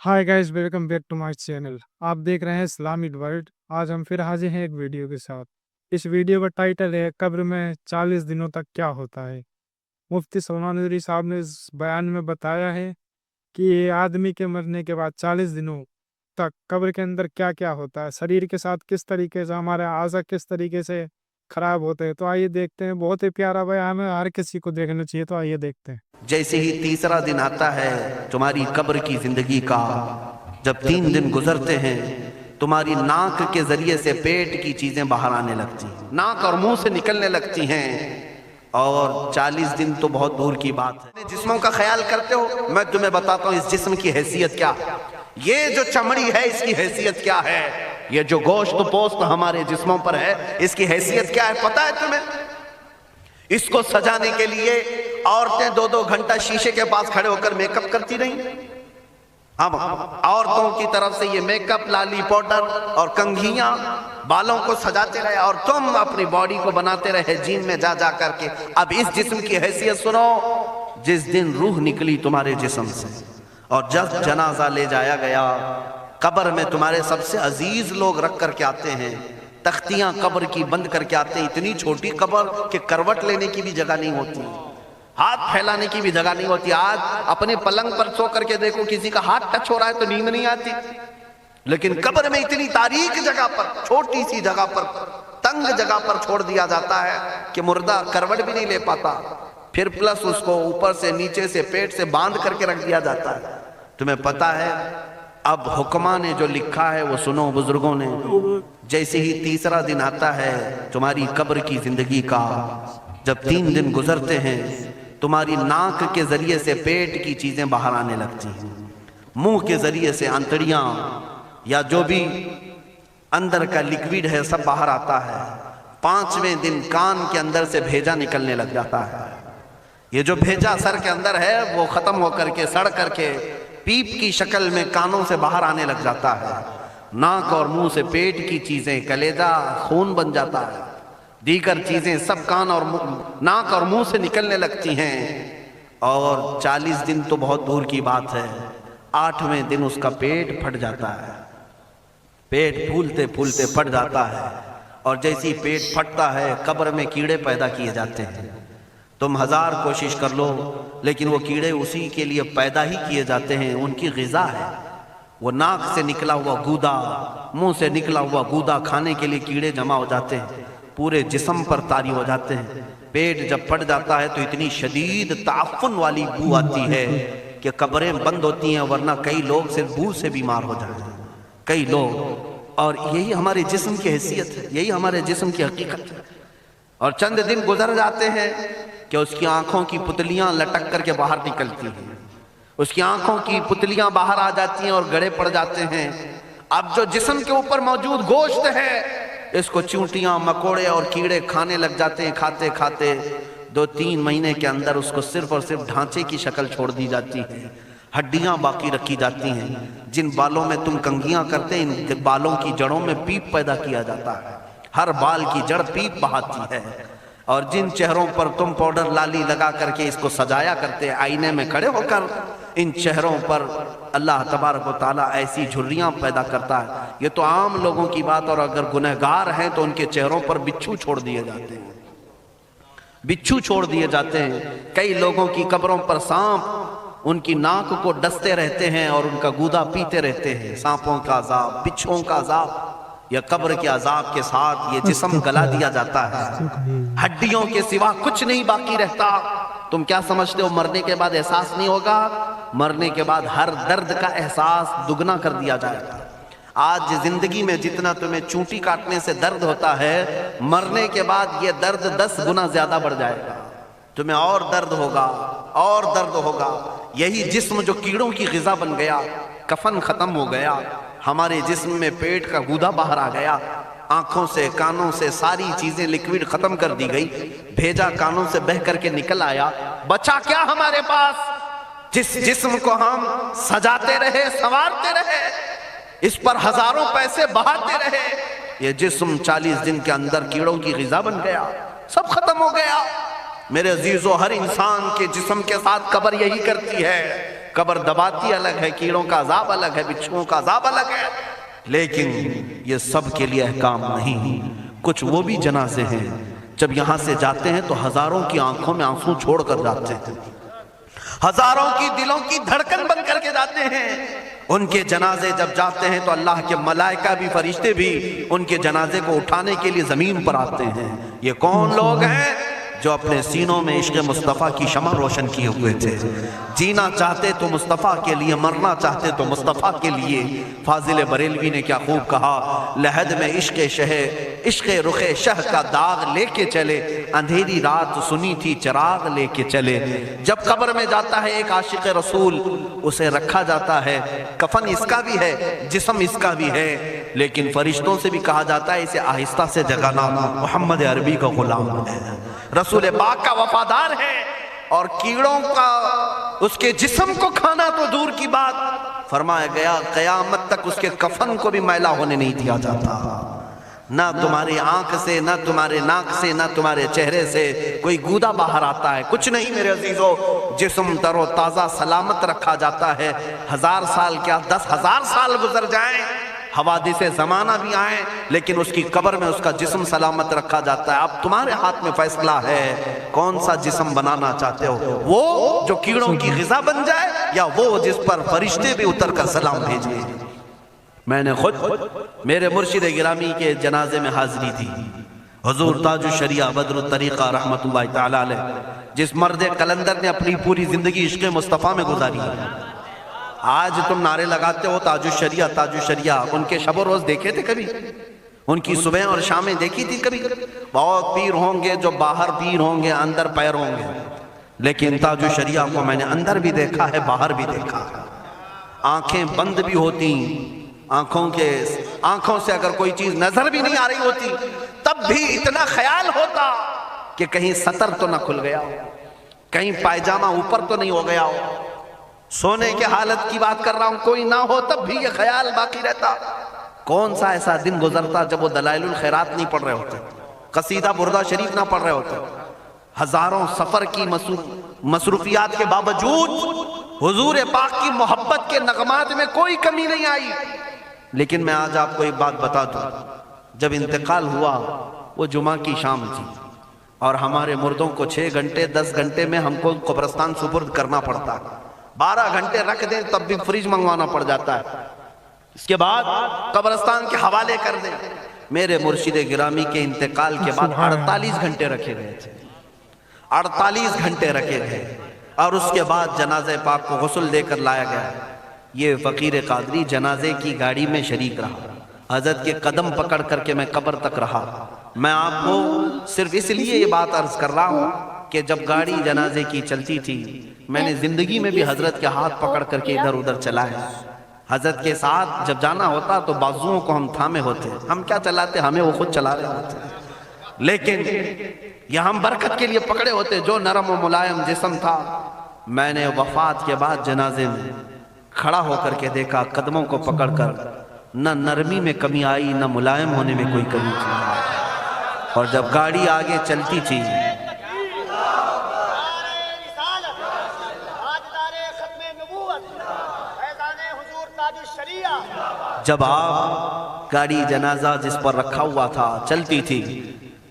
Hi guys, welcome back to my channel. आप देख रहे हैं इस्लामिक वर्ल्ड। आज हम फिर हाजिर हैं एक वीडियो के साथ। इस वीडियो का टाइटल है कब्र में 40 दिनों तक क्या होता है। मुफ्ती सलमान नूरी साहब ने इस बयान में बताया है कि ये आदमी के मरने के बाद 40 दिनों तक कब्र के अंदर क्या क्या होता है, शरीर के साथ किस तरीके से हमारे आज़ा किस तरीके से खराब होते हैं। तो आइए देखते हैं। बहुत ही प्यारा बयान है, हर किसी को देखना चाहिए। तो आइए देखते हैं। जैसे ही तीसरा दिन आता है तुम्हारी कब्र की जिंदगी का, जब 3 दिन गुजरते हैं तुम्हारी नाक के जरिए से पेट की चीजें बाहर आने लगती, नाक और मुंह से निकलने लगती हैं। और 40 दिन तो बहुत दूर की बात है। जिस्मों का ख्याल करते हो, मैं तुम्हें बताता हूँ इस जिस्म की हैसियत क्या है। ये जो चमड़ी है इसकी हैसियत क्या है, ये जो गोश्त पोस्त हमारे जिस्मों पर है इसकी हैसियत क्या है पता है तुम्हें? इसको सजाने के लिए औरतें 2-2 घंटा शीशे के पास खड़े होकर मेकअप करती रही। अब औरतों की तरफ से ये मेकअप, लाली पाउडर और कंघियां बालों को सजाते रहे और तुम अपनी बॉडी को बनाते रहे जिम में जा जा करके। अब इस जिस्म की हैसियत सुनो, जिस दिन रूह निकली तुम्हारे जिस्म से और जब जनाजा ले जाया गया, कब्र में तुम्हारे सबसे अजीज लोग रख करके आते हैं, तख्तियां कब्र की बंद करके आते हैं। इतनी छोटी कब्र कि करवट लेने की भी जगह नहीं होती, हाथ फैलाने की भी जगह नहीं होती। आज अपने पलंग पर सो करके देखो, किसी का हाथ टच हो रहा है तो नींद नहीं आती, लेकिन कब्र में इतनी तारीक जगह पर, छोटी सी जगह पर, तंग जगह पर छोड़ दिया जाता है कि मुर्दा करवट भी नहीं ले पाता। फिर प्लस उसको ऊपर से नीचे से पेट से बांध करके रख दिया जाता है। तुम्हें पता है अब हुक्मा ने जो लिखा है वो सुनो बुजुर्गों ने। जैसे ही तीसरा दिन आता है तुम्हारी कब्र की जिंदगी का, जब 3 दिन गुजरते हैं तुम्हारी नाक के जरिए से पेट की चीजें बाहर आने लगती हैं, मुंह के जरिए से अंतड़ियां या जो भी अंदर का लिक्विड है सब बाहर आता है। 5वें दिन कान के अंदर से भेजा निकलने लग जाता है। ये जो भेजा सर के अंदर है वो खत्म होकर के सड़ करके पीप की शक्ल में कानों से बाहर आने लग जाता है। नाक और मुंह से पेट की चीजें, कलेजा, खून बन जाता है, दीगर चीजें सब कान और नाक और मुंह से निकलने लगती हैं। और 40 दिन तो बहुत दूर की बात है, 8वें दिन उसका पेट फट जाता है। पेट फूलते फूलते फट जाता है और जैसे ही पेट फटता है कब्र में कीड़े पैदा किए जाते हैं। तुम 1000 कोशिश कर लो लेकिन वो कीड़े उसी के लिए पैदा ही किए जाते हैं, उनकी ग़िज़ा है। वो नाक से निकला हुआ गूदा, मुंह से निकला हुआ गूदा खाने के लिए कीड़े जमा हो जाते हैं, पूरे जिस्म पर तारी हो जाते हैं। पेट जब फट जाता है तो इतनी शदीद ताफुन वाली बू आती है कि कब्रें बंद होती हैं, वरना कई लोग सिर्फ बू से बीमार हो जाते हैं, कई लोग। और यही हमारे जिस्म की हैसियत है, यही हमारे जिस्म की हकीकत है। और चंद दिन गुजर जाते हैं कि उसकी आंखों की पुतलियां लटक करके बाहर निकलती हैं, उसकी आंखों की पुतलियां बाहर आ जाती हैं और गड़े पड़ जाते हैं। अब जो जिस्म के ऊपर मौजूद गोश्त है इसको चूंटियां, मकोड़े और कीड़े खाने लग जाते हैं। खाते खाते 2-3 महीने के अंदर उसको सिर्फ और सिर्फ ढांचे की शक्ल छोड़ दी जाती है, हड्डियां बाकी रखी जाती हैं। जिन बालों में तुम कंघियां करते हैं इन बालों की जड़ों में पीप पैदा किया जाता है, हर बाल की जड़ पीप बहाती है। और जिन चेहरों पर तुम पाउडर लाली लगा करके इसको सजाया करते हैं आईने में खड़े होकर, इन चेहरों पर अल्लाह तबारक व तआला ऐसी झुर्रियां पैदा करता है। ये तो आम लोगों की बात, और अगर गुनहगार हैं तो उनके चेहरों पर बिच्छू छोड़ दिए जाते हैं, बिच्छू छोड़ दिए जाते हैं। कई लोगों की कब्रों पर सांप उनकी नाक को डसते रहते हैं और उनका गूदा पीते रहते हैं। सांपों का अजाब, बिच्छुओं का अजाब, या कब्र के अजाब के साथ ये जिस्म गला दिया जाता है। हड्डियों के सिवा कुछ नहीं बाकी रहता। तुम क्या समझते हो मरने के बाद एहसास नहीं होगा? मरने के बाद हर दर्द का एहसास दुगना कर दिया जाएगा। आज जिंदगी में जितना तुम्हें चूंटी काटने से दर्द होता है, मरने के बाद ये दर्द 10 गुना ज्यादा बढ़ जाएगा। तुम्हें और दर्द होगा, और दर्द होगा। यही जिस्म जो कीड़ों की ग़िज़ा बन गया, कफन खत्म हो गया, हमारे जिस्म में पेट का गूदा बाहर आ गया, आंखों से कानों से सारी चीजें लिक्विड खत्म कर दी गई, भेजा कानों से बह करके निकल आया। बचा क्या हमारे पास? जिस जिस्म को हम सजाते रहे, संवारते रहे, इस पर हजारों पैसे बहाते रहे, ये जिस्म 40 दिन के अंदर कीड़ों की ग़िज़ा बन गया, सब खत्म हो गया। मेरे अजीजों, हर इंसान के जिस्म के साथ कब्र यही करती है। قبر دباتی الگ ہے، کیڑوں کا عذاب الگ ہے، بچھوؤں کا عذاب الگ ہے، لیکن یہ سب کے لیے احکام نہیں۔ کچھ وہ بھی جنازے ہیں جب یہاں سے جاتے ہیں تو ہزاروں کی آنکھوں میں آنسو چھوڑ کر جاتے ہیں، ہزاروں کی دلوں کی دھڑکن بن کر کے جاتے ہیں۔ ان کے جنازے جب جاتے ہیں تو اللہ کے ملائکہ بھی، فرشتے بھی ان کے جنازے کو اٹھانے کے لیے زمین پر آتے ہیں۔ یہ کون لوگ ہیں؟ جو اپنے سینوں میں عشق مصطفیٰ کی شمع روشن کیے ہوئے تھے، جینا چاہتے تو مصطفیٰ کے لیے، مرنا چاہتے تو مصطفیٰ کے لیے۔ فاضل بریلوی نے کیا خوب کہا، لحد میں عشق عشق رخ شہ کا داغ لے کے چلے، اندھیری رات سنی تھی چراغ لے کے چلے۔ جب قبر میں جاتا ہے ایک عاشق رسول، اسے رکھا جاتا ہے، کفن اس کا بھی ہے، جسم اس کا بھی ہے، لیکن فرشتوں سے بھی کہا جاتا ہے اسے آہستہ سے جگانا، محمد عربی کا غلام ہے، رسول پاک کا وفادار ہے، اور کیڑوں کا اس کے جسم کو کھانا تو دور کی بات، فرمایا گیا قیامت تک اس کے کفن کو بھی میلا ہونے نہیں دیا جاتا۔ نہ تمہاری آنکھ سے، نہ تمہارے ناک سے، نہ تمہارے چہرے سے کوئی گودا باہر آتا ہے، کچھ نہیں میرے عزیزو، جسم تر و تازہ سلامت رکھا جاتا ہے۔ 1000 سال کیا 10,000 سال گزر جائیں، حوادث زمانہ بھی آئیں، لیکن اس کی قبر میں اس کا جسم سلامت رکھا جاتا ہے۔ اب تمہارے ہاتھ میں فیصلہ ہے کون سا جسم بنانا چاہتے ہو، وہ جو کیڑوں کی غذا بن جائے، یا وہ جس پر فرشتے بھی اتر کر سلام بھیجیں۔ میں نے خود میرے مرشد گرامی کے جنازے میں حاضری تھی، حضور تاج الشریعہ بدر الطریقہ رحمت اللہ تعالی علیہ، جس مرد قلندر نے اپنی پوری زندگی عشق مصطفیٰ میں گزاری ہے۔ آج تم نعرے لگاتے ہو تاج الشریعہ تاج الشریعہ، ان کے شب و روز دیکھے تھے کبھی؟ ان کی صبح اور شامیں دیکھی تھی کبھی؟ بہت پیر ہوں گے جو باہر پیر ہوں گے، اندر پیر ہوں گے، لیکن تاج الشریعہ کو میں نے اندر بھی دیکھا ہے، باہر بھی دیکھا ہے۔ آنکھیں بند بھی ہوتی، آنکھوں سے اگر کوئی چیز نظر بھی نہیں آ رہی ہوتی، تب بھی اتنا خیال ہوتا کہ کہیں سطر تو نہ کھل گیا ہو، کہیں پائجامہ اوپر تو نہیں ہو گیا ہو۔ سونے کے حالت کی بات کر رہا ہوں، کوئی نہ ہو تب بھی یہ خیال باقی رہتا۔ کون سا ایسا دن گزرتا جب وہ دلائل الخیرات نہیں پڑھ رہے ہوتے، قصیدہ بردہ شریف نہ پڑھ رہے ہوتے، ہزاروں سفر کی مصروفیات کے باوجود حضور پاک کی محبت کے نغمات میں کوئی کمی نہیں آئی۔ لیکن میں آج آپ کو ایک بات بتا دوں، جب انتقال ہوا وہ جمعہ کی شام تھی، اور ہمارے مردوں کو 6 گھنٹے 10 گھنٹے میں ہم کو قبرستان سپرد کرنا پڑتا، 12 گھنٹے رکھ دیں تب بھی فریج منگوانا پڑ جاتا ہے، اس کے بعد قبرستان کے حوالے کر دیں۔ میرے مرشد گرامی کے انتقال کے بعد 48 گھنٹے رکھے گئے تھے، 48 گھنٹے رکھے گئے، اور اس کے بعد جنازہ پاک کو غسل دے کر لایا گیا۔ یہ فقیر قادری جنازے کی گاڑی میں شریک رہا، حضرت کے قدم پکڑ کر کے میں قبر تک رہا۔ میں آپ کو صرف اس لیے یہ بات عرض کر رہا ہوں کہ جب گاڑی جنازے کی چلتی تھی، میں نے زندگی میں بھی حضرت کے ہاتھ پکڑ کر کے ادھر ادھر چلائے۔ حضرت کے ساتھ جب جانا ہوتا تو بازوؤں کو ہم تھامے ہوتے، ہم کیا چلاتے، ہمیں وہ خود چلا رہے ہوتے، لیکن یہ ہم برکت کے لیے پکڑے ہوتے۔ جو نرم و ملائم جسم تھا، میں نے وفات کے بعد جنازے میں کھڑا ہو کر کے دیکھا، قدموں کو پکڑ کر، نہ نرمی میں کمی آئی، نہ ملائم ہونے میں کوئی کمی تھی۔ اور جب گاڑی آگے چلتی تھی، جب آپ گاڑی جنازہ جس پر رکھا ہوا تھا چلتی تھی،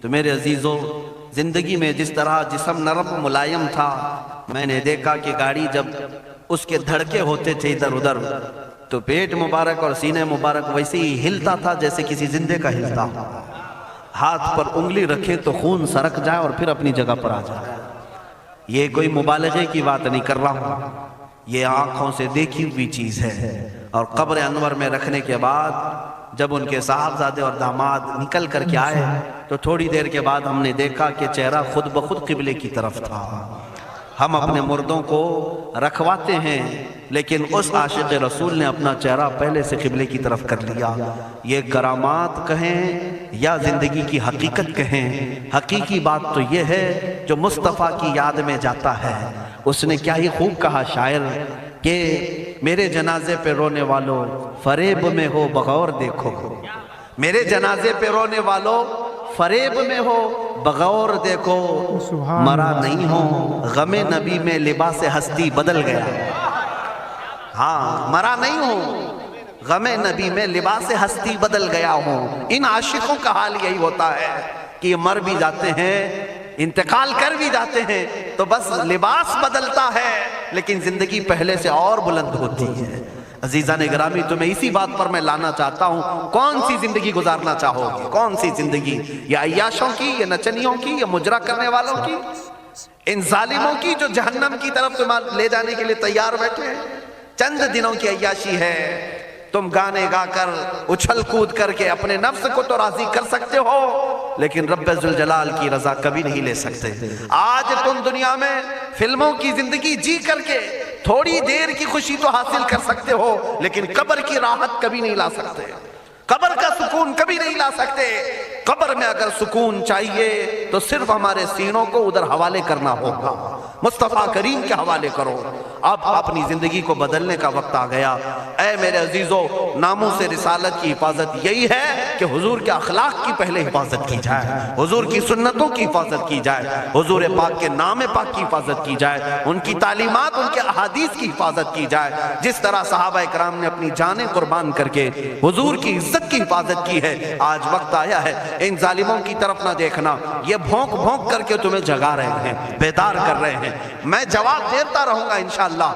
تو میرے عزیزوں زندگی میں جس طرح جسم نرم و ملائم تھا، میں نے دیکھا کہ گاڑی جب اس کے دھڑکے ہوتے تھے ادھر ادھر، تو پیٹ مبارک اور سینے مبارک ویسے ہی ہلتا تھا جیسے کسی زندے کا ہلتا۔ ہاتھ پر انگلی رکھے تو خون سرک جائے اور پھر اپنی جگہ پر آ جائے۔ یہ کوئی مبالغے کی بات نہیں کر رہا ہوں، یہ آنکھوں سے دیکھی ہوئی چیز ہے۔ اور قبر انور میں رکھنے کے بعد جب ان کے صاحبزادے اور داماد نکل کر کے آئے تو تھوڑی دیر کے بعد ہم نے دیکھا کہ چہرہ خود بخود قبلے کی طرف تھا۔ ہم اپنے مردوں کو رکھواتے ہیں، لیکن اس عاشق رسول نے اپنا چہرہ پہلے سے قبلے کی طرف کر لیا۔ یہ کرامات کہیں یا زندگی کی حقیقت کہیں، حقیقی بات تو یہ ہے جو مصطفیٰ کی یاد میں جاتا ہے۔ اس نے کیا ہی خوب کہا شاعر کہ میرے جنازے پہ رونے والوں فریب میں ہو بغور دیکھو، میرے جنازے پہ رونے والوں فریب میں ہو بغور دیکھو، مرا نہیں ہو غم نبی میں لباس ہستی بدل گیا۔ हाँ, मरा नहीं हूँ, गमे नबी में लिबास हस्ती बदल गया हूँ। इन आशिकों का हाल यही होता है कि ये मर भी जाते हैं, इंतकाल कर भी जाते हैं, तो बस लिबास बदलता है, लेकिन जिंदगी पहले से और बुलंद होती है। अजीजा ने गिरामी, तुम्हें इसी बात पर मैं लाना चाहता हूँ। कौन सी जिंदगी गुजारना चाहोगे? कौन सी जिंदगी? या अय्याशों की, या नचनियों की, या मुजरा करने वालों की, इन जालिमों की जो जहन्नम की तरफ तुम्हें ले जाने के लिए तैयार बैठे हैं? चंद दिनों की अय्याशी है, तुम गाने गाकर उछल कूद करके अपने नफ्स को तो राजी कर सकते हो, लेकिन रब्बे जुल जलाल की रजा कभी नहीं ले सकते। आज तुम दुनिया में फिल्मों की जिंदगी जी करके थोड़ी देर की खुशी तो हासिल कर सकते हो, लेकिन कब्र की राहत कभी नहीं ला सकते, कब्र का सुकून कभी नहीं ला सकते। कब्र में अगर सुकून चाहिए तो सिर्फ हमारे सीनों को उधर हवाले करना होगा, मुस्तफा करीम के हवाले करो। अब अपनी जिंदगी को बदलने का वक्त आ गया। ऐ मेरे अजीजों, नामों से रिसालत की हिफाजत यही है कि हुजूर के अखलाक की पहले हिफाजत की जाए, हुजूर की सुन्नतों की हिफाजत की जाए, हुजूर पाक के नाम पाक की हिफाजत की जाए, उनकी तालीमात, उनके अहादीस की हिफाजत की जाए। जिस तरह सहाबा इकराम ने अपनी जानें कुर्बान करके हुजूर की इज्जत की हिफाजत की है, आज वक्त आया है इन जालिमों की तरफ ना देखना। ये भौंक भौंक करके तुम्हें जगा रहे हैं, बेदार कर रहे हैं। मैं जवाब देता रहूंगा इंशाअल्लाह,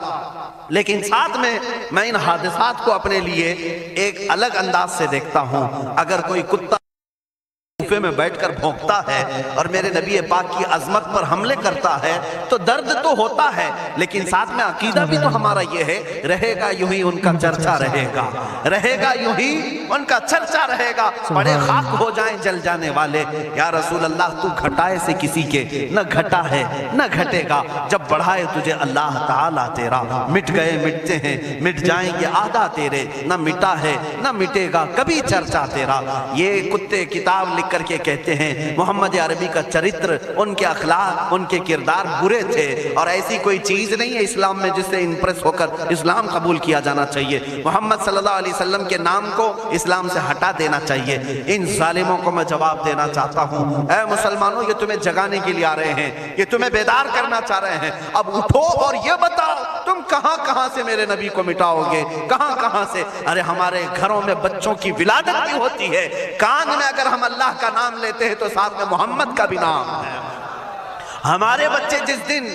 लेकिन साथ में मैं इन हादिसात को अपने लिए एक अलग अंदाज से देखता हूं। अगर कोई कुत्ता गुफे में बैठकर भौंकता है और मेरे नबी पाक की अजमत पर हमले करता है तो दर्द तो होता है, लेकिन साथ में अकीदा भी तो हमारा ये है, रहेगा यूं ही उनका चर्चा रहेगा, रहेगा यूं ही उनका चर्चा रहेगा। बड़े खाक हो जाएं जल जाने वाले। या रसूल अल्लाह, तू घटाए से किसी के न घटा है न घटेगा, जब बढ़ाए तुझे अल्लाह ताला तेरा। मिट गए मिटते हैं, मिट जाएंगे आधा तेरे, न मिटा है न मिटेगा कभी चर्चा तेरा। ये कुत्ते किताब लिख करके कहते हैं मोहम्मद अरबी का चरित्र, उनके अखलाक, उनके किरदार बुरे थे, और ऐसी कोई चीज नहीं है इस्लाम में जिससे इंप्रेस होकर इस्लाम कबूल किया जाना चाहिए। मोहम्मद सल्लल्लाहु अलैहि वसल्लम के नाम को इस्लाम से हटा देना चाहिए। इन जालिमों को मैं जवाब देना चाहता हूँ, ऐ मुसलमानों, ये तुम्हें जगाने के लिए आ रहे हैं, ये तुम्हें बेदार करना चाह रहे हैं। अब उठो और ये बताओ तुम कहां कहां से मेरे नबी को मिटाओगे, कहां कहां से? अरे हमारे घरों में बच्चों की विलादत भी होती है, कान में अगर हम अल्लाह का नाम लेते हैं तो साथ में मोहम्मद का भी नाम है। हमारे बच्चे जिस दिन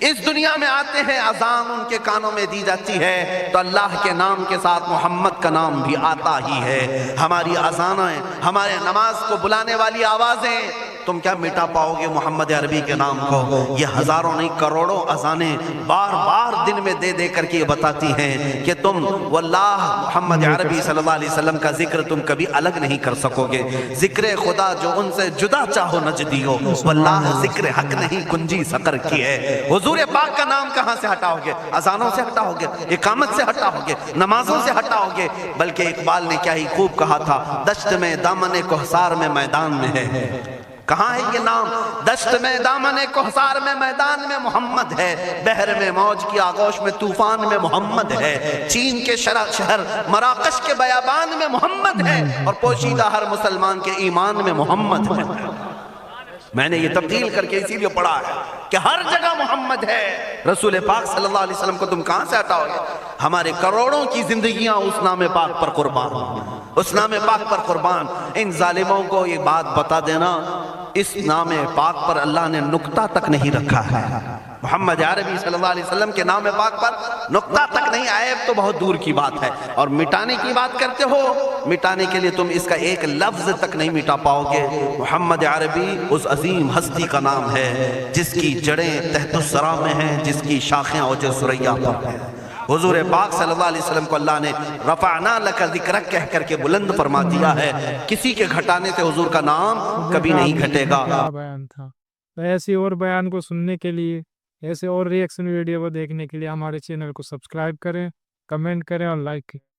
इस दुनिया में आते हैं, अजान उनके कानों में दी जाती है तो अल्लाह के नाम के साथ मोहम्मद का नाम भी आता ही है। हमारी अजानें, हमारे नमाज को बुलाने वाली आवाजें, तुम क्या मिटा पाओगे मोहम्मद अरबी के नाम को? ये हजारों नहीं करोड़ों अजानें बार बार दिन में दे दे करके ये बताती हैं कि तुम वल्लाह मोहम्मद अरबी सल्लल्लाहु अलैहि वसल्लम का जिक्र तुम कभी अलग नहीं कर सकोगे। जिक्र खुदा जो उनसे जुदा चाहो नजदियो, वल्लाह जिक्र हक नहीं कुंजी सकर की है। हुजूर पाक का नाम कहां से हटाओगे? अजानों से हटाओगे, इकामत से हटाओगे, नमाजों से हटाओगे? बल्कि इकबाल ने क्या ही खूब कहा था, दश्त में दामन कोहसार में मैदान में है। कहाँ है ये नाम? दश्त में दामन कोहसार में मैदान में मोहम्मद है, बहर में मौज की आगोश में तूफान में मोहम्मद है, चीन के शहर मराकश के बयाबान में मोहम्मद है, और पोशीदा हर मुसलमान के ईमान में मोहम्मद है। मैंने ये तब्दील करके इसीलिए पढ़ा है कि हर जगह मोहम्मद है। रसूल पाक सल्लल्लाहु अलैहि वसल्लम को तुम कहां से हटाओगे? हमारे करोड़ों की जिंदगियां उस नाम पाक पर कुर्बान, उस नाम पाक पर कुर्बान। इन जालिमों को ये बात बता देना, इस नाम पाक पर अल्लाह ने नुक्ता तक नहीं रखा है। मोहम्मद अरबी सल्लल्लाहु अलैहि वसल्लम के नाम पाक पर नुक्ता तक नहीं, आयब तो बहुत दूर की बात है। और मिटाने की बात करते हो, मिटाने के लिए तुम इसका एक लफ्ज तक नहीं मिटा पाओगे। मोहम्मद अरबी उस अजीम हस्ती का नाम है जिसकी जड़ें तहतुस्सरा में हैं, जिसकी शाखें औज सुरैया पर हैं। हुजूर पाक सल्लल्लाहु अलैहि वसल्लम को अल्लाह ने रफ़अना लका ज़िक्रक कह करके बुलंद फरमा दिया है। किसी के घटाने से हुजूर का नाम कभी नहीं घटेगा। बयान था। तो ऐसी और बयान को सुनने के लिए, ऐसे और रिएक्शन वीडियो को देखने के लिए हमारे चैनल को सब्सक्राइब करें, कमेंट करें और लाइक करें।